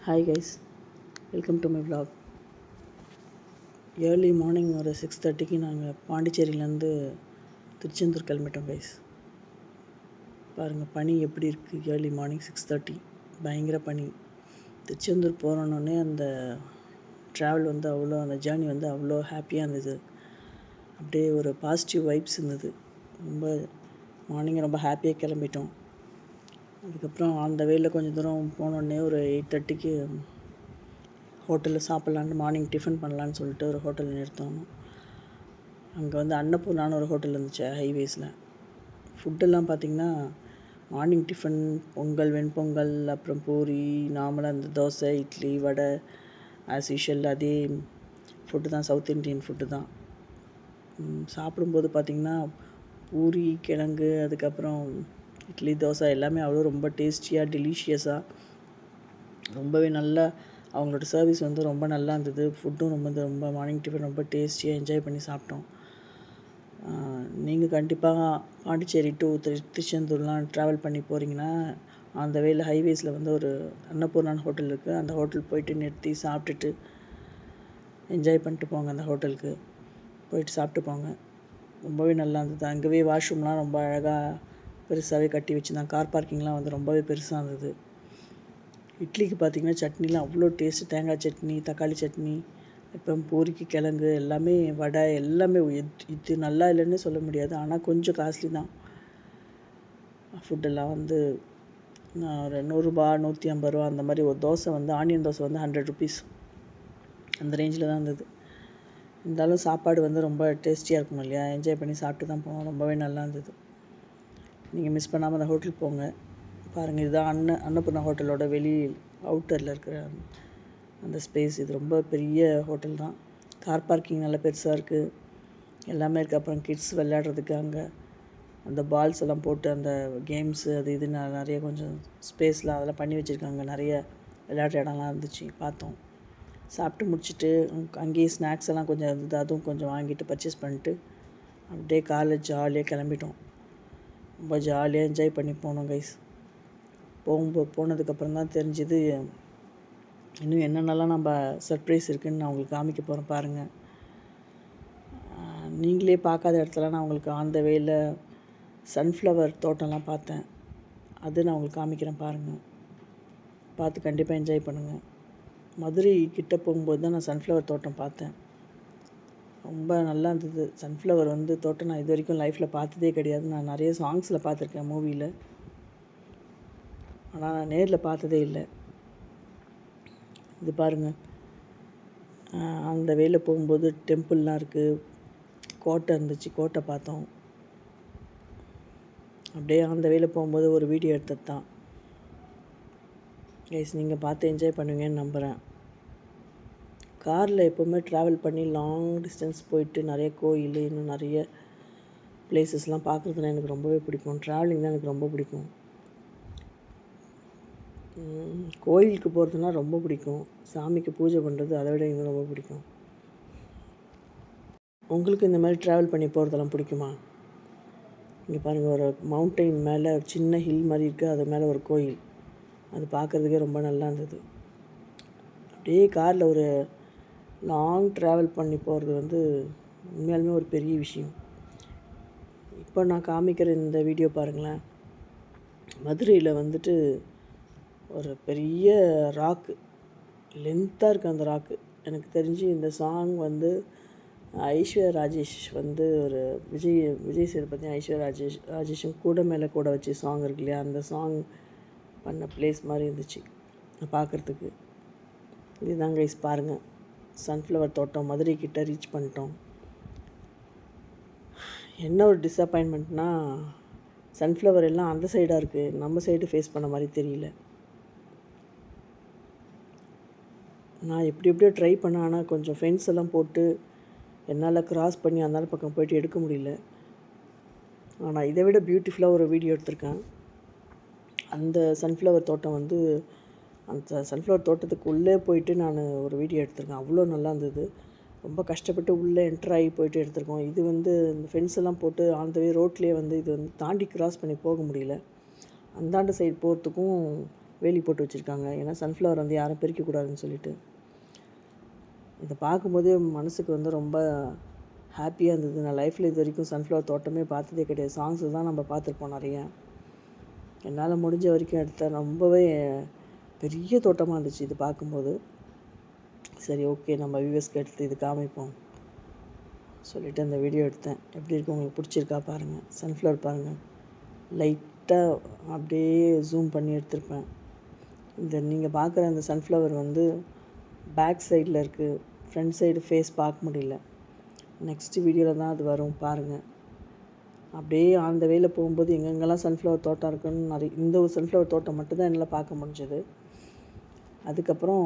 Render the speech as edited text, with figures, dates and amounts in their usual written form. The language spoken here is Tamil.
Hi guys, welcome to my vlog. Early morning ஒரு 6:30க்கு நாங்கள் பாண்டிச்சேரியிலேருந்து திருச்செந்தூர் கிளம்பிட்டோம் கைஸ். பாருங்கள் பனி எப்படி இருக்குது. ஏர்லி மார்னிங் 6:30 பயங்கர பனி. திருச்செந்தூர் போகிறோன்னே அந்த ட்ராவல் வந்து அவ்வளோ, அந்த ஜேர்னி வந்து அவ்வளோ ஹாப்பியாக இருந்தது. அப்படியே ஒரு பாசிட்டிவ் வைப்ஸ் இருந்தது. ரொம்ப மார்னிங் ரொம்ப ஹாப்பியாக கிளம்பிட்டோம். அதுக்கப்புறம் அந்த வேயில் கொஞ்சம் தூரம் போனோடனே ஒரு 8:30க்கு ஹோட்டலில் சாப்பிட்லான்னு, மார்னிங் டிஃபன் பண்ணலான்னு சொல்லிட்டு ஒரு ஹோட்டலில் நிறுத்தோம். அங்கே வந்து அன்னபூர்ணான்னு ஒரு ஹோட்டல் இருந்துச்சு ஹைவேஸில். ஃபுட்டெல்லாம் பார்த்திங்கன்னா மார்னிங் டிஃபன் பொங்கல், வெண்பொங்கல், அப்புறம் பூரி, நார்மலாக இந்த தோசை, இட்லி, வடை, ஆஸ் யூஷுவல் அதே ஃபுட்டு தான், சவுத் இண்டியன் ஃபுட்டு தான். சாப்பிடும்போது பார்த்திங்கன்னா பூரி, கிழங்கு, அதுக்கப்புறம் இட்லி, தோசை எல்லாமே அவ்வளோ ரொம்ப டேஸ்டியாக, டெலிஷியஸாக, ரொம்பவே நல்லா அவங்களோட சர்வீஸ் வந்து ரொம்ப நல்லா இருந்தது. ஃபுட்டும் ரொம்ப மார்னிங் டிஃபன் ரொம்ப டேஸ்டியாக என்ஜாய் பண்ணி சாப்பிட்டோம். நீங்கள் கண்டிப்பாக பாண்டிச்சேரி டு திருச்செந்தூர்லாம் ட்ராவல் பண்ணி போகிறீங்கன்னா அந்த வேல ஹைவேஸில் வந்து ஒரு அன்னபூர்ணான்னு ஹோட்டல் இருக்குது. அந்த ஹோட்டல் போயிட்டு நிறுத்தி சாப்பிட்டுட்டு என்ஜாய் பண்ணிட்டு போங்க. அந்த ஹோட்டலுக்கு போயிட்டு சாப்பிட்டு போங்க. ரொம்பவே நல்லா இருந்தது. அங்கேயே வாஷ்ரூம்லாம் ரொம்ப அழகாக பெருசாகவே கட்டி வச்சுருந்தாங்க. கார் பார்க்கிங்லாம் வந்து ரொம்பவே பெருசாக இருந்தது. இட்லிக்கு பார்த்திங்கன்னா சட்னிலாம் அவ்வளோ டேஸ்ட்டு. தேங்காய் சட்னி, தக்காளி சட்னி, அப்புறம் பூரிக்கு கிழங்கு, எல்லாமே வடை, எல்லாமே இது நல்லா இல்லைன்னு சொல்ல முடியாது. ஆனால் கொஞ்சம் காஸ்ட்லி தான். ஃபுட்டெல்லாம் வந்து ஒரு 100 150 ரூபா அந்த மாதிரி. ஒரு தோசை வந்து ஆனியன் தோசை வந்து 100 ருபீஸ் அந்த ரேஞ்சில் தான் இருந்தது. இருந்தாலும் சாப்பாடு வந்து ரொம்ப டேஸ்டியாக இருக்கணும் இல்லையா? என்ஜாய் பண்ணி சாப்பிட்டு தான் போனோம். ரொம்பவே நல்லா இருந்தது. நீங்கள் மிஸ் பண்ணாமல் அந்த ஹோட்டல் போங்க. பாருங்கள், இதுதான் அன்னபூர்ணா ஹோட்டலோட வெளி அவுட்டரில் இருக்கிற அந்த ஸ்பேஸ். இது ரொம்ப பெரிய ஹோட்டல் தான். கார் பார்க்கிங் நல்லா பெருசாக இருக்குது, எல்லாமே இருக்குது. அப்புறம் கிட்ஸ் விளையாடுறதுக்கு அங்கே அந்த பால்ஸ் எல்லாம் போட்டு அந்த கேம்ஸு அது இது நிறைய கொஞ்சம் ஸ்பேஸ்லாம் அதெல்லாம் பண்ணி வச்சுருக்காங்க. நிறைய விளையாடுற இடம்லாம் இருந்துச்சு, பார்த்தோம். சாப்பிட்டு முடிச்சுட்டு அங்கேயே ஸ்நாக்ஸ் எல்லாம் கொஞ்சம் இருந்தது, அதுவும் கொஞ்சம் வாங்கிட்டு பர்ச்சேஸ் பண்ணிட்டு அப்படியே காலைல ஜாலியாக கிளம்பிட்டோம். ரொம்ப ஜாலியாக என்ஜாய் பண்ணி போனோம் கைஸ். போனதுக்கப்புறம் தான் தெரிஞ்சுது இன்னும் என்னென்னலாம் நம்ம சர்ப்ரைஸ் இருக்குதுன்னு நான் உங்களுக்கு காமிக்க போகிறேன். பாருங்கள், நீங்களே பார்க்காத இடத்துல நான் உங்களுக்கு அந்த வேயில் சன்ஃப்ளவர் தோட்டம்லாம் பார்த்தேன். அது நான் உங்களுக்கு காமிக்கிறேன். பாருங்கள், பார்த்து கண்டிப்பாக என்ஜாய் பண்ணுங்கள். மதுரை கிட்டே போகும்போது தான் நான் சன்ஃப்ளவர் தோட்டம் பார்த்தேன். ரொம்ப நல்லா இருந்தது. சன்ஃப்ளவர் வந்து தோட்டம் நான் இது வரைக்கும் லைஃப்பில் பார்த்ததே கிடையாது. நான் நிறைய சாங்ஸில் பார்த்துருக்கேன், மூவியில், ஆனால் நான் நேரில் பார்த்ததே இல்லை. இது பாருங்கள், அந்த வேலை போகும்போது டெம்பிள்லாம் இருக்குது, கோட்டை இருந்துச்சு, கோட்டை பார்த்தோம். அப்படியே அந்த வேலை போகும்போது ஒரு வீடியோ எடுத்தது தான் கைஸ். நீங்கள் பார்த்து என்ஜாய் பண்ணுவீங்கன்னு நம்புகிறேன். காரில் எப்போவுமே ட்ராவல் பண்ணி லாங் டிஸ்டன்ஸ் போயிட்டு நிறைய கோயில், இன்னும் நிறைய பிளேசஸ்லாம் பார்க்குறதுனா எனக்கு ரொம்பவே பிடிக்கும். ட்ராவலிங் தான் எனக்கு ரொம்ப பிடிக்கும். கோயிலுக்கு போகிறதுனா ரொம்ப பிடிக்கும். சாமிக்கு பூஜை பண்ணுறது அதை விட எனக்கு ரொம்ப பிடிக்கும். உங்களுக்கு இந்த மாதிரி ட்ராவல் பண்ணி போகிறதெல்லாம் பிடிக்குமா? இங்கே பாருங்கள், ஒரு மவுண்டெயின் மேலே ஒரு சின்ன ஹில் மாதிரி இருக்குது, அது மேலே ஒரு கோயில். அது பார்க்குறதுக்கே ரொம்ப நல்லா இருந்தது. அப்படியே காரில் ஒரு லாங் ட்ராவல் பண்ணி போகிறது வந்து உண்மையாலுமே ஒரு பெரிய விஷயம். இப்போ நான் காமிக்கிற இந்த வீடியோ பாருங்களேன். மதுரையில் வந்துட்டு ஒரு பெரிய ராக்கு, லென்த்தாக இருக்குது அந்த ராக்கு. எனக்கு தெரிஞ்சு இந்த சாங் வந்து ஐஸ்வர்யா ராஜேஷ் வந்து ஒரு விஜய் சேதுபதி ஐஸ்வர்யா ராஜேஷும் கூட மேலே கூட வச்சு சாங் இருக்கு இல்லையா, அந்த சாங் பண்ண பிளேஸ் மாதிரி இருந்துச்சு பார்க்குறதுக்கு. இதுதான் கைஸ் பாருங்கள், சன்ஃப்ளவர் தோட்டம். மதுரை கிட்ட ரீச் பண்ணிட்டோம். என்ன ஒரு டிஸப்பாயின்மெண்ட்னால் சன்ஃப்ளவர் எல்லாம் அந்த சைடாக இருக்குது, நம்ம சைடு ஃபேஸ் பண்ண மாதிரி தெரியல. நான் எப்படியோ ட்ரை பண்ணேன், ஆனால் கொஞ்சம் ஃபென்ஸ் எல்லாம் போட்டு என்னால் க்ராஸ் பண்ணி அந்த பக்கம் போய்ட்டு எடுக்க முடியல. ஆனால் இதை விட பியூட்டிஃபுல்லாக ஒரு வீடியோ எடுத்திருக்கேன். அந்த சன்ஃப்ளவர் தோட்டம் வந்து அந்த சன்ஃப்ளவர் தோட்டத்துக்கு உள்ளே போயிட்டு நான் ஒரு வீடியோ எடுத்திருக்கேன். அவ்வளோ நல்லா இருந்தது. ரொம்ப கஷ்டப்பட்டு உள்ளே என்ட்ரு ஆகி போயிட்டு எடுத்திருக்கோம். இது வந்து இந்த ஃபென்ஸ் எல்லாம் போட்டு ஆன் த வே ரோட்லேயே வந்து இது வந்து தாண்டி க்ராஸ் பண்ணி போக முடியல. அந்தாண்ட சைடு போகிறதுக்கும் வேலி போட்டு வச்சுருக்காங்க. ஏன்னா சன்ஃப்ளவர் வந்து யாரும் பிரிக்கக்கூடாதுன்னு சொல்லிட்டு. இதை பார்க்கும்போதே மனசுக்கு வந்து ரொம்ப ஹாப்பியாக இருந்தது. நான் லைஃப்பில் இது வரைக்கும் சன்ஃப்ளவர் தோட்டமே பார்த்ததே கிடையாது. சாங்ஸில் தான் நம்ம பார்த்துருப்போம் நிறைய. என்னால் முடிஞ்ச வரைக்கும் எடுத்தேன். ரொம்பவே பெரிய தோட்டமாக இருந்துச்சு இது பார்க்கும்போது. சரி ஓகே, நம்ம வியூவர்ஸ்க்கு எடுத்து இது காமிப்போம் சொல்லிவிட்டு அந்த வீடியோ எடுத்தேன். எப்படி இருக்கு, உங்களுக்கு பிடிச்சிருக்கா பாருங்கள். சன்ஃப்ளவர் பாருங்கள், லைட்டாக அப்படியே ஜூம் பண்ணி எடுத்திருப்பேன். இந்த நீங்கள் பார்க்குற அந்த சன்ஃப்ளவர் வந்து பேக் சைடில் இருக்குது. ஃப்ரண்ட் சைடு ஃபேஸ் பார்க்க முடியல. நெக்ஸ்ட்டு வீடியோவில் தான் அது வரும் பாருங்கள். அப்படியே அந்த வேல போகும்போது எங்கெங்கெல்லாம் சன்ஃப்ளவர் தோட்டம் இருக்குன்னு இந்த ஒரு சன்ஃப்ளவர் தோட்டம் மட்டும்தான் என்னால் பார்க்க முடிஞ்சது. அதுக்கப்புறம்